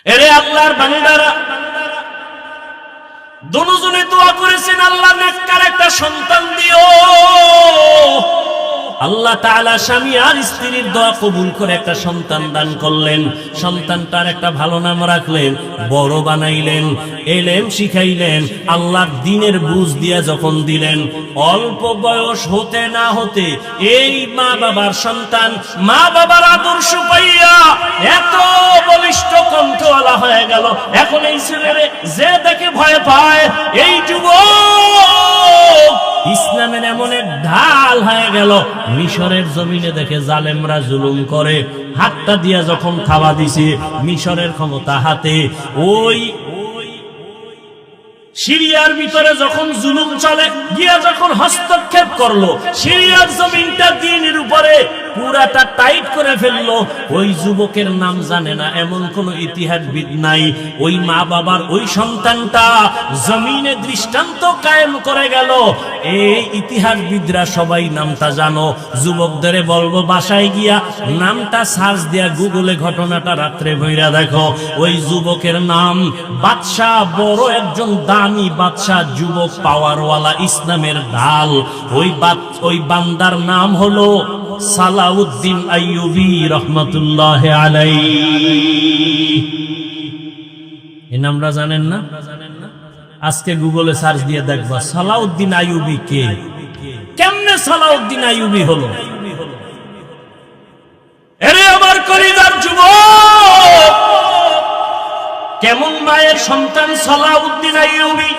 এরে আল্লাহর বান্দারা, দুজনে দোয়া করেছেন, আল্লাহ নেককার একটা সন্তান দিও। আল্লাহ তাআলা স্বামী আর স্ত্রীর দোয়া কবুল করে একটা সন্তান দান করলেন। সন্তানটার একটা ভালো নাম রাখলেন, বড় বানাইলেন, এলেম শিখাইলেন, আল্লাহর দ্বীনের বুঝ দিয়া যখন দিলেন, অল্প বয়স হতে না হতে এই মা বাবার সন্তান মা বাবার আদর্শ পাইয়া এত বলিষ্ঠ কণ্ঠওয়ালা হয়ে গেল। এখন এই ছেলেরে যে দেখে ভয় পায়, এই যুবক ইসলামের এমন এক ঢাল হয়ে গেল। মিশরের জমিনে দেখে জালেমরা জুলুম করে, হাতটা দিয়া যখন থাবা দিছে, মিশরের ক্ষমতা হাতে। ওই সিরিয়ার ভিতরে যখন জুলুম চলে, গিয়া যখন হস্তক্ষেপ করলো, সিরিয়ার জমিনটা দ্বীনের উপরে পুরাটা টাইট করে ফেললো। ওই যুবকের নাম জানে না এমন কোন ইতিহাসবিদ নাই। ওই মা বাবার ওই সন্তানটা জমিনে দৃষ্টান্ত কায়েম করে গেল। এই ইতিহাসবিদরা সবাই নামটা জানো। যুবকদের বলবো বাসায় গিয়া নামটা সার্চ দিয়া গুগলে ঘটনাটা রাত্রে বইরা দেখো। ওই যুবকের নাম বাদশাহ, বড় একজন দামি বাদশাহ, যুবক পাওয়ারওয়ালা, ইসলামের ঢাল। ওই বান্দার নাম হলো সালাউদ্দিন আইয়ুবী রহমাতুল্লাহ আলাইহি। এই নামটা জানেন না? আজকে গুগলে সার্চ দিয়ে দেখবা সালাউদ্দিন আইয়ুবী কে, কেমনে সালাউদ্দিন আইয়ুবী হলো। এরে আমার কলিজার যুবক, কেমন মায়ের সন্তান সালাউদ্দিন আইয়ুবী,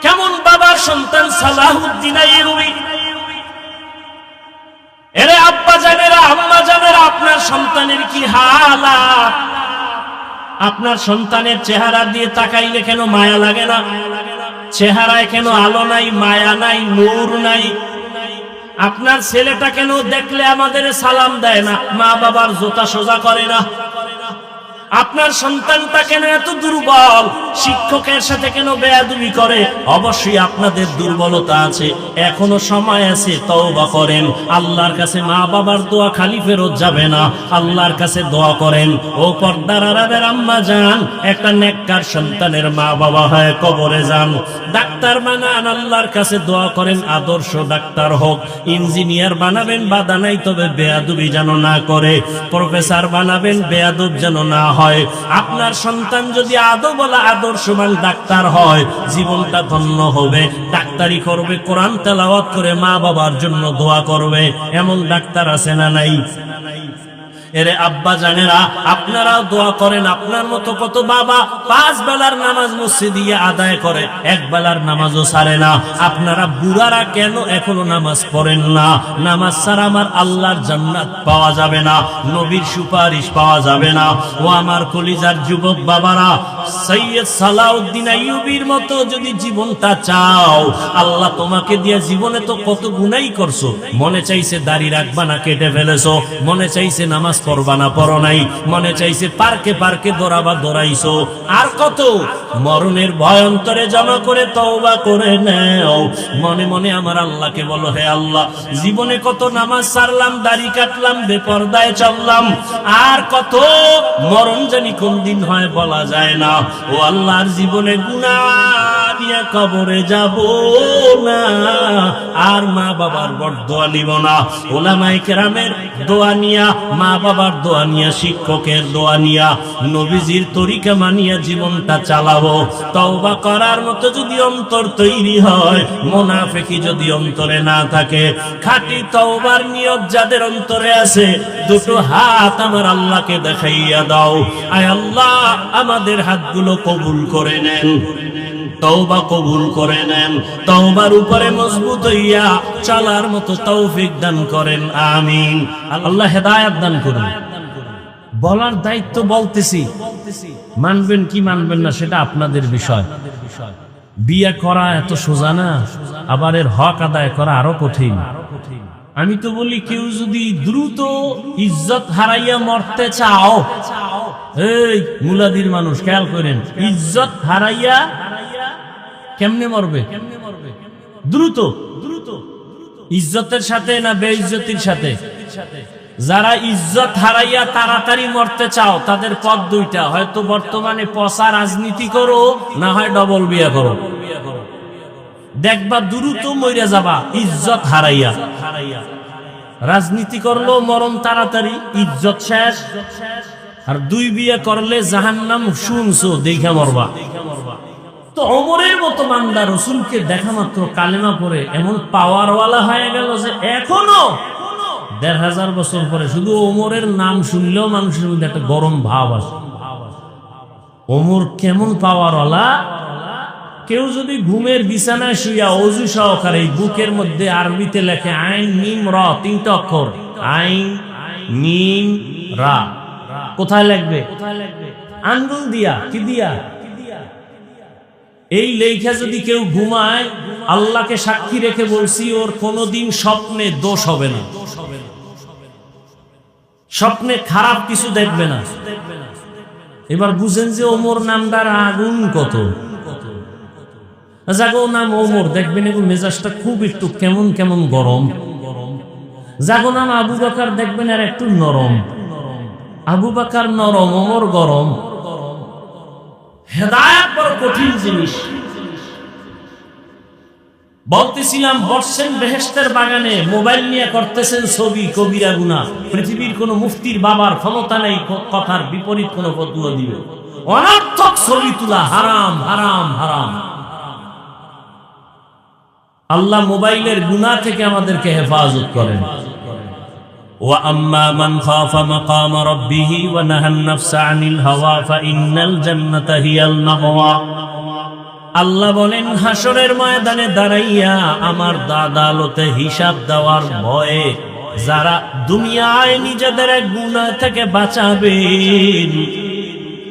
কেমন বাবার সন্তান সালাউদ্দিন আইয়ুবী। এরে আব্বা জানেরা, আম্মা জানেরা, আপনার সন্তানের কি হালাত? আপনার সন্তানের চেহারা দিয়ে তাকাইলে কেন মায়া লাগে না? চেহারায় কেন আলো নাই, মায়া নাই, নূর নাই? আপনার ছেলেটা কেন দেখলে আমাদের সালাম দেয় না, মা বাবার জোতা সোজা করে না? আপনার সন্তানটা কেন এত দুর্বল, শিক্ষকের সাথে কেন বেয়াদবি করে? অবশ্যই আপনাদের দুর্বলতা আছে, এখনো সময় আছে, তওবা করেন। আল্লাহর কাছে মা বাবার দোয়া খালি ফেরত যাবে না, আল্লাহর কাছে দোয়া করেন। ও পর্দার আড়ালের আম্মা জান, একটা নেককার সন্তানের মা বাবা হয় কবরে যান, ডাক্তার বানান, আল্লাহর কাছে দোয়া করেন আদর্শ ডাক্তার হোক। ইঞ্জিনিয়ার বানাবেন, বাধা নাই, তবে বেয়াদবি যেন না করে। প্রফেসর বানাবেন, বেয়াদব যেন না হয়। আপনার সন্তান যদি আদবওয়ালা আদর্শবান ডাক্তার হয়, জীবনটা ধন্য হবে। ডাক্তারি করবে, কোরআন তেলাওয়াত করে মা বাবার জন্য দোয়া করবে। এমন ডাক্তার আছে না নাই? এরে আব্বা জানেরা, আপনারাও দোয়া করেন। আপনার মতো কত বাবা 5 বেলার নামাজ মসজিদে আদায় করে, 1 বেলার নামাজও ছাড়ে না। আপনারা বুড়ারা কেন এখনো নামাজ পড়েন না? নামাজ ছাড়া আমার আল্লাহর জান্নাত পাওয়া যাবে না, নবীর সুপারিশ পাওয়া যাবে না। ও আমার কলিজার যুবক বাবারা, সৈয়দ সালাউদ্দিন আইয়ুবীর মতো যদি জীবনটা চাও, আল্লাহ তোমাকে দিয়ে জীবনে তো কত গুনাই করছো। মনে চাইছে দাড়ি রাখবা না, কেটে ফেলেছো। মনে চাইছে নামাজ পড়বা না, পড়ো নাই। মনে চাইছে পার্কে পার্কে দৌড়াবা, দৌড়াইছো। আর কত মরণের ভয় অন্তরে জমা করে তওবা করে নাও। মনে মনে আমার আল্লাহকে বলো, হে আল্লাহ, জীবনে কত নামাজ ছাড়লাম, দাড়ি কাটলাম, বেপরদায় চললাম, আর কত মরণ জানি কোন দিন হয় বলা যায় না। ও আল্লাহর জীবনে গুনাহ নিয়ে কবরে যাব না, আর মা বাবার বরদোয়া নিব না। ওলামায়ে কেরামের দোয়া নিয়া, মা বাবার দোয়া নিয়া, শিক্ষকের দোয়া নিয়া, নবীজির তরিকা মানিয়া জীবনটা চালাবো। তওবা করার মতো যদি অন্তর তৈরি হয়, মুনাফিকি যদি অন্তরে না থাকে, খাঁটি তওবার নিয়ত যাদের অন্তরে আছে, দুটো হাত আমার আল্লাহকে দেখাইয়া দাও। আয় আল্লাহ, আমাদের হাতগুলো কবুল করে নেন, তওবা কবুল করে নেন, তওবার উপরে মজবুত হইয়া চলার মতো তৌফিক দান করেন, আমিন। আল্লাহ হেদায়েত দান করুন। বলার দায়িত্ব বলতেছি, মানবেন কি মানবেন না সেটা আপনাদের বিষয়। বিয়ে করা এত সোজা না, আবার এর হক আদায় করা আরো কঠিন। আমি তো বলি, কেউ যদি দ্রুত ইজ্জত হারাইয়া মরতে চাও, এই মুলাদির মানুষ খেয়াল করেন, ইজ্জত হারাইয়া কেমনে মরবে? দ্রুত। ইজ্জতের সাথে না বেইজ্জতির সাথে? যারা ইজ্জত হারাইয়া তাড়াতাড়ি মরতে চাও তাদের পথ দুইটা, হয়তো বর্তমানে পচা রাজনীতি করো, না হয় ডবল বিয়ে করো। দেখবা দ্রুত মরে যাবা ইজ্জত হারাইয়া। রাজনীতি করলো মরণ তাড়াতাড়ি, ইজ্জত শেষ। আর দুই বিয়ে করলে জাহান্নাম শুনছো দেখা মরবা। তো ওমরের মতো বান্দা রসুলকে দেখা মাত্র কালেমা পড়ে এমন পাওয়ারওয়ালা হয়ে গেল যে এখনো ১৫০০ বছর পরে শুধু ওমরের নাম শুনলেও মানুষের মধ্যে একটা গরম ভাব আসে। ওমর কেমন পাওয়ারওয়ালা! কেউ যদি ঘুমের বিছানায় শুইয়া অজু সহকারে বুকের মধ্যে আরবিতে লেখে আইন মিম র, ৩টা অক্ষর, আইন মিম রা, কোথায় লিখবে? আঙ্গুল দিয়া, কি দিয়া? এই লেখা যদি কেউ ঘুমায়, আল্লাহকে সাক্ষী রেখে বলছি ওর কোনোদিন স্বপ্নে দোষ হবে না, স্বপ্নে খারাপ কিছু দেখবে না। এবার বুঝেন যে ওমর নামটার আগুন কত। যাগো নাম ওমর, দেখবেন এগুলো মেজাজটা খুব একটু কেমন কেমন গরম। যাগো নাম আবু বকর, দেখবেন আর একটু নরম। আবু বকর নরম, ওমর গরম। হেদায়েত বড় কঠিন জিনিস। বলতেছিলাম বসছেন বেহেশতের বাগানে, মোবাইল নিয়ে করতেছেন ছবি, কবিরা গুনাহ। পৃথিবীর কোন মুফতির বাবার ক্ষমতা নেই কথার বিপরীত কোন ফতোয়া দিবে। অনর্থক ছবি তোলা হারাম, হারাম, হারাম। আল্লাহ মোবাইলের গুনাহ থেকে আমাদেরকে হেফাজত করেন। ওয়া আম্মা মান খাফা মাকাম রাব্বিহি ওয়া নাহান নাফসা আনিল হাওয়া ফাইন্নাল জান্নাতা হিয়াল মাওয়া। আল্লাহ বলেন হাসরের ময়দানে দাঁড়াইয়া আমার আদালতে হিসাব দেওয়ার ভয়ে যারা দুনিয়ায় নিজেদের গুনাহ থেকে বাঁচাবেন,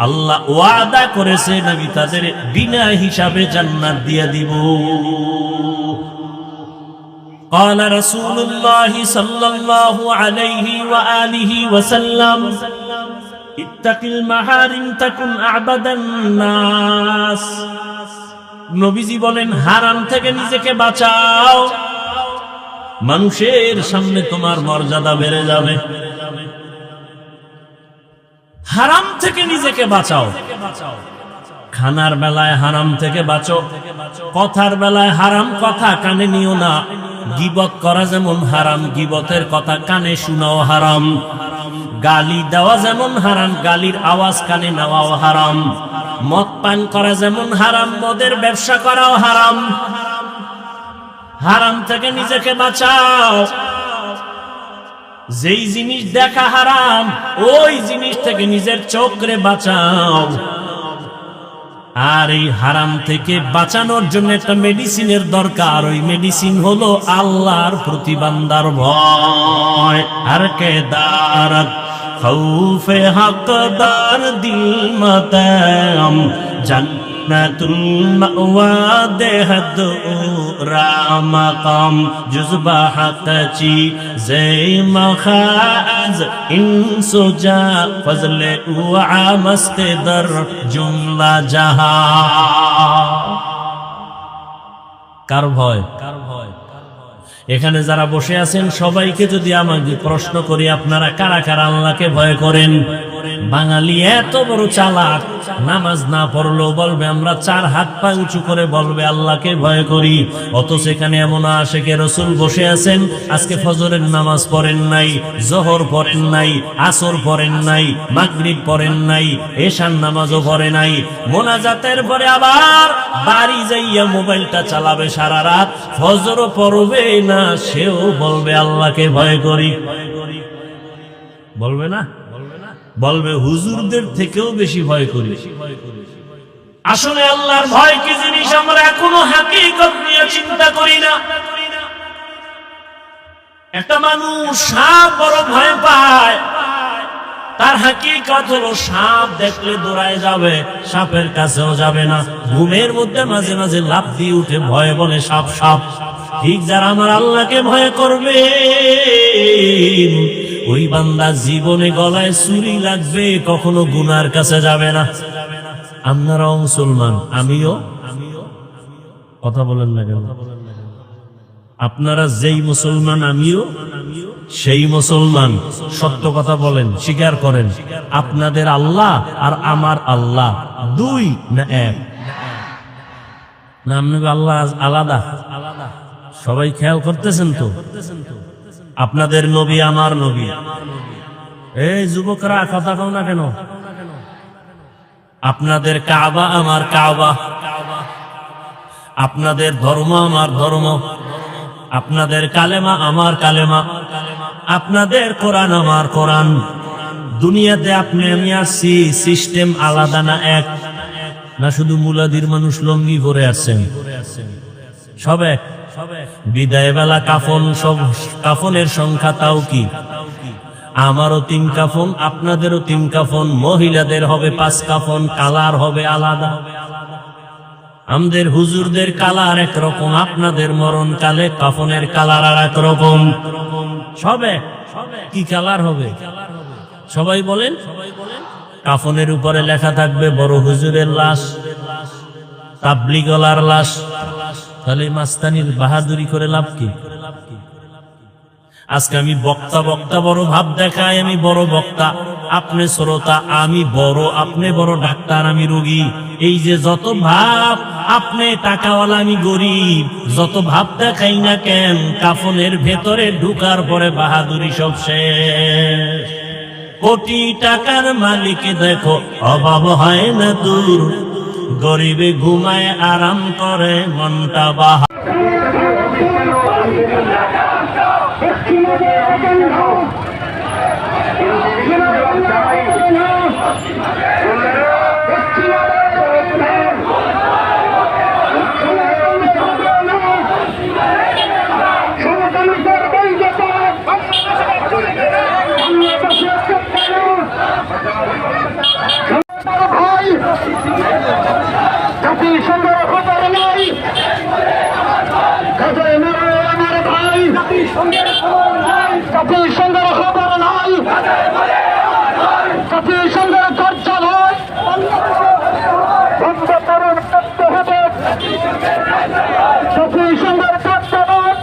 আল্লাহ ওয়াদা করেছেন আমি তাদের বিনা হিসাবে জান্নাত দিয়ে দিব। قال رسول الله صلى الله عليه وآله وسلم اتق المحارم تكن أعبد الناس। নবীজি বলেন হারাম থেকে নিজেকে বাঁচাও, মানুষের সামনে তোমার মর্যাদা বেড়ে যাবে। হারাম থেকে নিজেকে বাঁচাও। খানার বেলায় হারাম থেকে বাঁচো, কথার বেলায় হারাম কথা কানে নিও না। গীবত করা যেমন হারাম, গীবতের কথা কানে শোনাও হারাম। গালি দেওয়া যেমন হারাম, গালির আওয়াজ কানে নেওয়াও হারাম। মদ পান করা যেমন হারাম, মদের ব্যবসা করাও হারাম। হারাম থেকে নিজেকে বাঁচাও। যেই জিনিস দেখা হারাম, ওই জিনিস থেকে নিজের চোখরে বাঁচাও। আর এই হারাম থেকে বাঁচানোর জন্য একটা মেডিসিনের দরকার। ওই মেডিসিন হলো আল্লাহর প্রতি বান্দার ভয়। আর কেদারত খৌফে হকদার দিল মাতাম জান্নাতুল মাওয়া দেহদ রামাকাম জুজবা হাতাচি জয় মখাজ ইনসুজা ফজলে ওয়া মস্তে দর জুমলা জাহা। কার ভয়? কার ভয়? এখানে যারা বসে আছেন সবাইকে যদি আমাকে প্রশ্ন করি, আপনারা কারা কারা আল্লাহকে ভয় করেন? বাঙালি এত বড় চালাক, নামাজ না পড়লেও বলবে আমরা 4 হাত পা উঁচু করে বলবে আল্লাহকে ভয় করি। অথচ এখানে এমন আশিকে রাসূল বসে আছেন, আজকে ফজরের নামাজ পড়েন নাই, জোহর পড়েন নাই, আসর পড়েন নাই, মাগরিব পড়েন নাই, এশার নামাজও পড়ে নাই। মোনাজাতের পরে আবার বাড়ি যাইয়া মোবাইলটা চালাবে সারা রাত, ফজরও পড়বে না, সেও বলবে আল্লাহকে ভয় করি। বলবে না? বলবে হুজুরদের থেকেও বেশি ভয় করি। আসলে আল্লাহর ভয় কি জিনিস আমরা এখনো হাকিকত নিয়ে চিন্তা করি না। একটা মানুষ সাপ বড় ভয় পায়, তার হাকিকত হলো সাপ দেখলে দৌড়ায় যাবে, সাপের কাছেও যাবে না। ঘুমের মধ্যে মাঝে মাঝে লাফ দিয়ে উঠে ভয় বলে সাপ সাপ। ঠিক যারা আমার আল্লাহকে ভয় করবে, ওই বান্দা জীবনে গলায় ছুরি লাগবে, কখনো গুনার কাছে যাবে না। আপনারাও মুসলমান, আমিও। কথা বলেন না কেন? আপনারা যেই মুসলমান আমিও সেই মুসলমান। সত্য কথা বলেন, স্বীকার করেন আপনাদের আল্লাহ আর আমার আল্লাহ দুই না এক? না আপনাদের আল্লাহ আলাদা? সবাই খেয়াল করতেছেন তো? আপনাদের নবী আমার নবী। এই যুবকরা কথা কও না কেন? আপনাদের কাবা আমার কাবা, আপনাদের ধর্ম আমার ধর্ম, আপনাদের কালেমা আমার কালেমা, আপনাদের কোরআন আমার কোরআন। দুনিয়াতে আপনি আমি আসছি, সিস্টেম আলাদা না এক? না শুধু মুলাদির মানুষ লঙ্গি পরে আসছেন? সব এক। বিদায় বেলা কাফন, সব কাফনের সংখ্যা তাও কি? আমারও 3 কাফন, আপনাদেরও 3 কাফন, মহিলাদের হবে 5 কাফন, কালার হবে আলাদা। আমাদের হুজুরদের কালার একরকম, আপনাদের মরণ কালে কাফনের কালার আর একরকম। সবে কি কালার হবে সবাই বলেন? কাফনের উপরে লেখা থাকবে বড় হুজুরের লাশ, তাবলিগলার লাশ। তাহলে মাস্তানির বাহাদুরি করে লাভ কি? আজকে আমি বক্তা বক্তা বড় ভাব দেখাই, আমি বড় বক্তা, আপনি শ্রোতা, আমি বড়, আপনি বড় ডাক্তার, আমি রোগী। এই যে যত ভাব, আপনি টাকাওয়ালা আমি গরিব, যত ভাব দেখাই না কেন, কাফনের ভেতরে ঢুকার পরে বাহাদুরি সব শেষ। কোটি টাকার মালিক দেখো অভাব হয় না দূর, গরিবে ঘুমায় আরাম করে মনটা বাহা। জাতিসংঘের কার্যালয়